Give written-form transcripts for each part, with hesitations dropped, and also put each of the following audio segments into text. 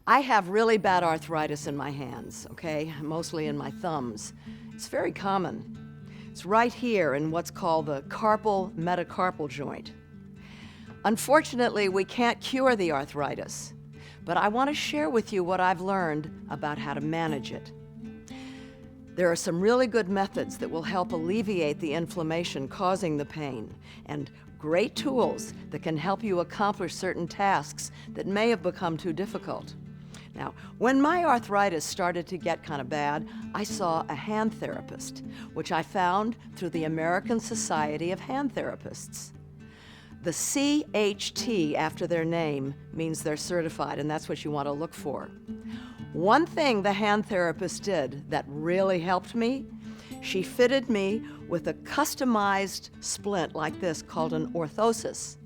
I have really bad arthritis in my hands, okay? Mostly in my thumbs. It's very common. It's right here in what's called the carpal metacarpal joint. Unfortunately, we can't cure the arthritis, but I want to share with you what I've learned about how to manage it. There are some really good methods that will help alleviate the inflammation causing the pain, and great tools that can help you accomplish certain tasks that may have become too difficult. Now, when my arthritis started to get kind of bad, I saw a hand therapist, which I found through the American Society of Hand Therapists. The CHT after their name means they're certified, and that's what you want to look for. One thing the hand therapist did that really helped me, she fitted me with a customized splint like this called an orthosis.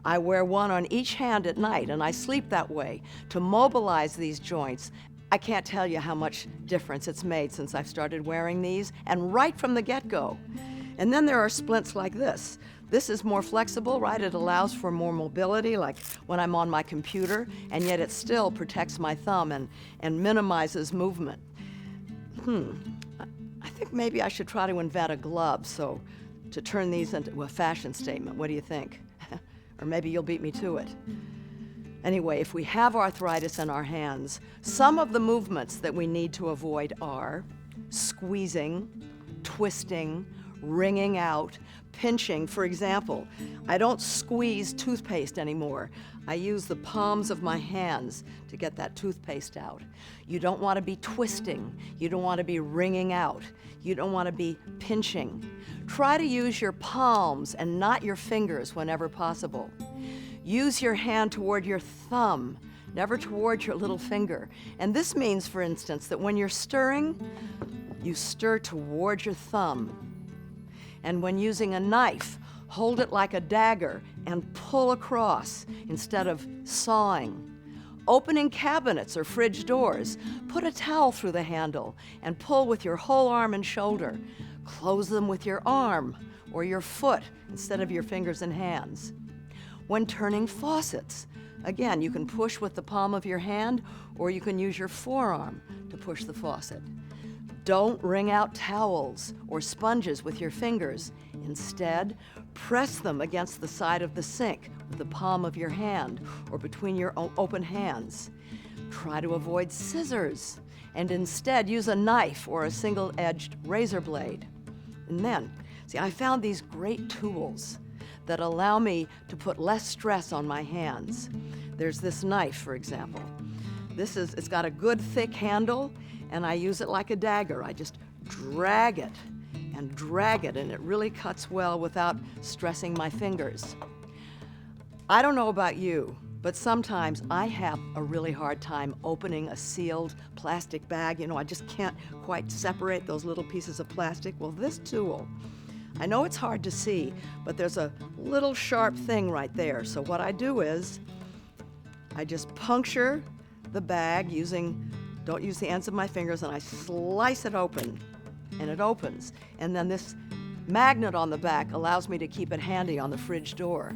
I wear one on each hand at night, and I sleep that way to mobilize these joints. I can't tell you how much difference it's made since I've started wearing these, and right from the get-go. And then there are splints like this. This is more flexible, right? It allows for more mobility, like when I'm on my computer, and yet it still protects my thumb and minimizes movement. I think maybe I should try to invent a glove to turn these into a fashion statement. What do you think? Or maybe you'll beat me to it. Anyway, if we have arthritis in our hands, some of the movements that we need to avoid are squeezing, twisting, wringing out, pinching. For example, I don't squeeze toothpaste anymore. I use the palms of my hands to get that toothpaste out. You don't want to be twisting. You don't want to be wringing out. You don't want to be pinching. Try to use your palms and not your fingers whenever possible. Use your hand toward your thumb, never toward your little finger. And this means, for instance, that when you're stirring, you stir toward your thumb. And when using a knife, hold it like a dagger and pull across instead of sawing. Opening cabinets or fridge doors, put a towel through the handle and pull with your whole arm and shoulder. Close them with your arm or your foot instead of your fingers and hands. When turning faucets, again, you can push with the palm of your hand or you can use your forearm to push the faucet. Don't wring out towels or sponges with your fingers. Instead, press them against the side of the sink with the palm of your hand or between your open hands. Try to avoid scissors and instead use a knife or a single-edged razor blade. And then, see, I found these great tools that allow me to put less stress on my hands. There's this knife, for example. It's got a good thick handle, and I use it like a dagger. I just drag it, and it really cuts well without stressing my fingers. I don't know about you, but sometimes I have a really hard time opening a sealed plastic bag. I just can't quite separate those little pieces of plastic. Well, this tool, I know it's hard to see, but there's a little sharp thing right there. So what I do is I just puncture the bag don't use the ends of my fingers, and I slice it open, and it opens. And then this magnet on the back allows me to keep it handy on the fridge door.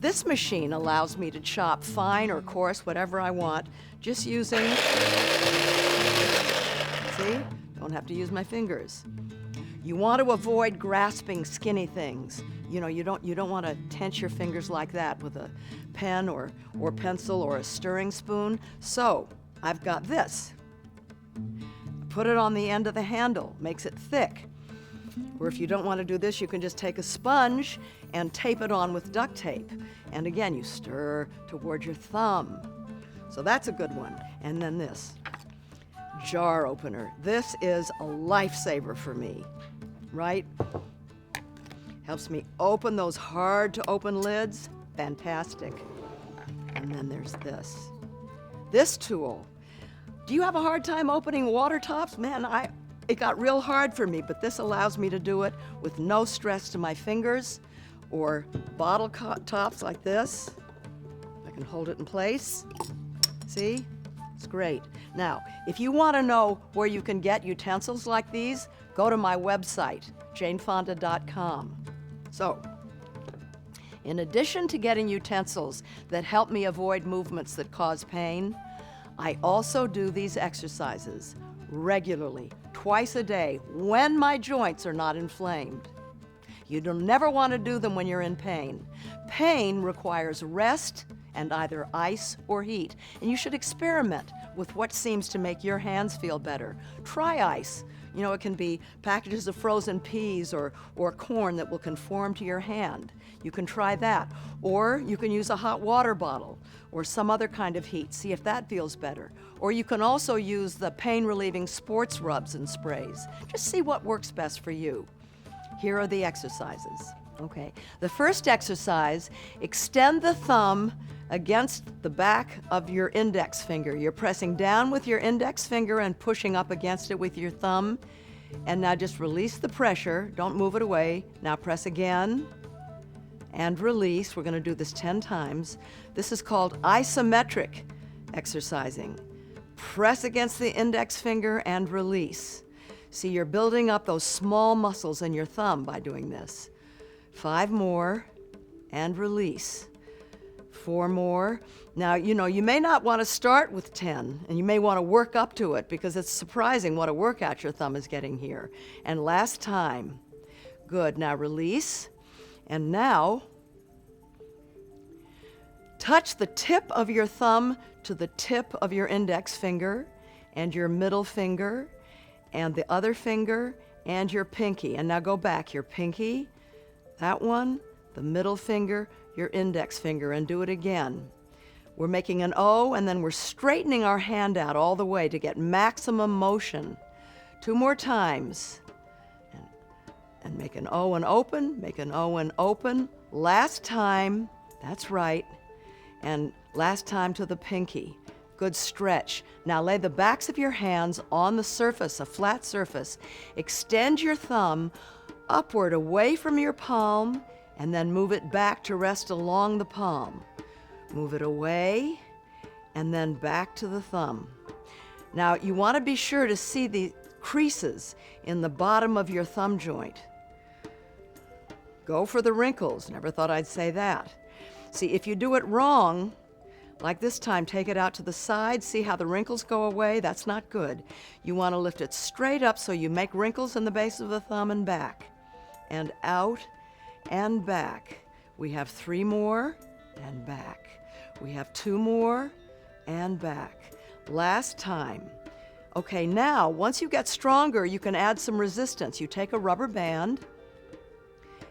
This machine allows me to chop fine or coarse, whatever I want, just using, see? Don't have to use my fingers. You want to avoid grasping skinny things. You don't want to tense your fingers like that with a pen or pencil or a stirring spoon. So I've got this. Put it on the end of the handle, makes it thick. Or if you don't want to do this, you can just take a sponge and tape it on with duct tape. And again, you stir toward your thumb. So that's a good one. And then this, jar opener. This is a lifesaver for me, right? Helps me open those hard to open lids. Fantastic. And then there's this. This tool. Do you have a hard time opening water tops? Man, it got real hard for me, but this allows me to do it with no stress to my fingers, or bottle tops like this. I can hold it in place. See? It's great. Now, if you want to know where you can get utensils like these, go to my website, janefonda.com. So, in addition to getting utensils that help me avoid movements that cause pain, I also do these exercises regularly, twice a day, when my joints are not inflamed. You don't never want to do them when you're in pain. Pain requires rest and either ice or heat. And you should experiment with what seems to make your hands feel better. Try ice. You know, it can be packages of frozen peas or corn that will conform to your hand. You can try that. Or you can use a hot water bottle or some other kind of heat. See if that feels better. Or you can also use the pain-relieving sports rubs and sprays. Just see what works best for you. Here are the exercises. Okay. The first exercise, extend the thumb against the back of your index finger. You're pressing down with your index finger and pushing up against it with your thumb. And now just release the pressure. Don't move it away. Now press again and release. We're going to do this 10 times. This is called isometric exercising. Press against the index finger and release. See, you're building up those small muscles in your thumb by doing this. 5 more and release. 4 more. Now, you know, you may not want to start with 10, and you may want to work up to it because it's surprising what a workout your thumb is getting here. And last time. Good. Now release. And now, touch the tip of your thumb to the tip of your index finger and your middle finger and the other finger and your pinky. And now go back. Your pinky, that one, the middle finger, your index finger, and do it again. We're making an O, and then we're straightening our hand out all the way to get maximum motion. 2 more times. And make an O and open, make an O and open. Last time, that's right. And last time to the pinky. Good stretch. Now lay the backs of your hands on the surface, a flat surface. Extend your thumb upward away from your palm, and then move it back to rest along the palm. Move it away, and then back to the thumb. Now, you want to be sure to see the creases in the bottom of your thumb joint. Go for the wrinkles. Never thought I'd say that. See, if you do it wrong, like this time, take it out to the side, see how the wrinkles go away. That's not good. You want to lift it straight up so you make wrinkles in the base of the thumb and back. And out and back. We have 3 more and back. We have 2 more and back. Last time. Okay, now, once you get stronger, you can add some resistance. You take a rubber band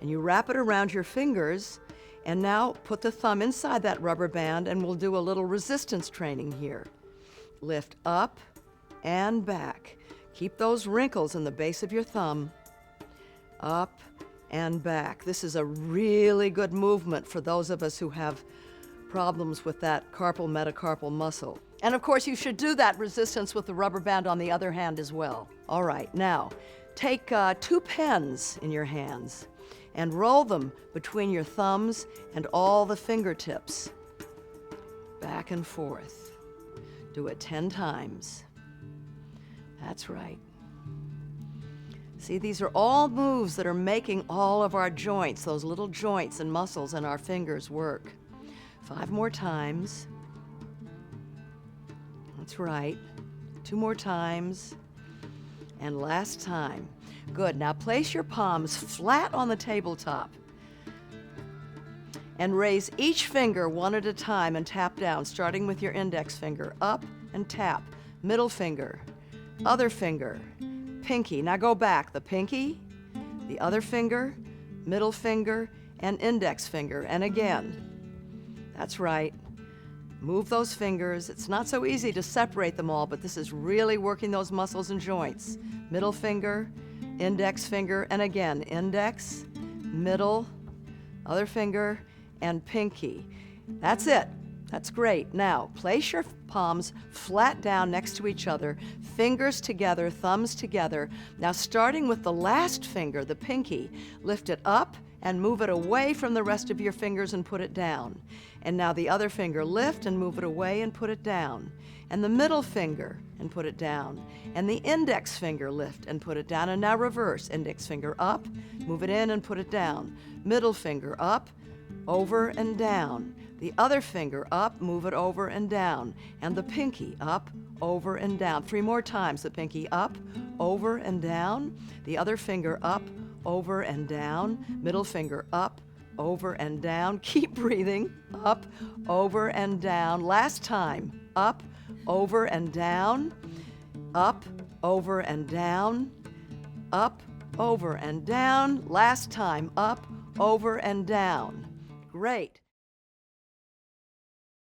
and you wrap it around your fingers, and now put the thumb inside that rubber band, and we'll do a little resistance training here. Lift up and back. Keep those wrinkles in the base of your thumb. Up and back. This is a really good movement for those of us who have problems with that carpal metacarpal muscle. And of course, you should do that resistance with the rubber band on the other hand as well. All right, now take 2 pens in your hands and roll them between your thumbs and all the fingertips. Back and forth. Do it 10 times. That's right. See, these are all moves that are making all of our joints, those little joints and muscles in our fingers work. 5 more times. That's right. 2 more times. And last time. Good. Now place your palms flat on the tabletop and raise each finger one at a time and tap down, starting with your index finger. Up and tap. Middle finger. Other finger. Pinky. Now go back. The pinky, the other finger, middle finger, and index finger. And again. That's right. Move those fingers. It's not so easy to separate them all, but this is really working those muscles and joints. Middle finger, index finger, and again, index, middle, other finger, and pinky. That's it. That's great. Now, place your palms flat down next to each other, fingers together, thumbs together. Now, starting with the last finger, the pinky, lift it up and move it away from the rest of your fingers and put it down. And now the other finger, lift and move it away and put it down. And the middle finger, and put it down. And the index finger, lift and put it down. And now reverse. Index finger up, move it in and put it down. Middle finger up, over and down. The other finger up, move it over and down. And the pinky up, over and down. 3 more times. The pinky up, over and down. The other finger up, over and down. Middle finger up, over and down. Keep breathing. Up, over and down. Last time. Up, over and down. Up, over and down. Up, over and down. Last time. Up, over and down. Great.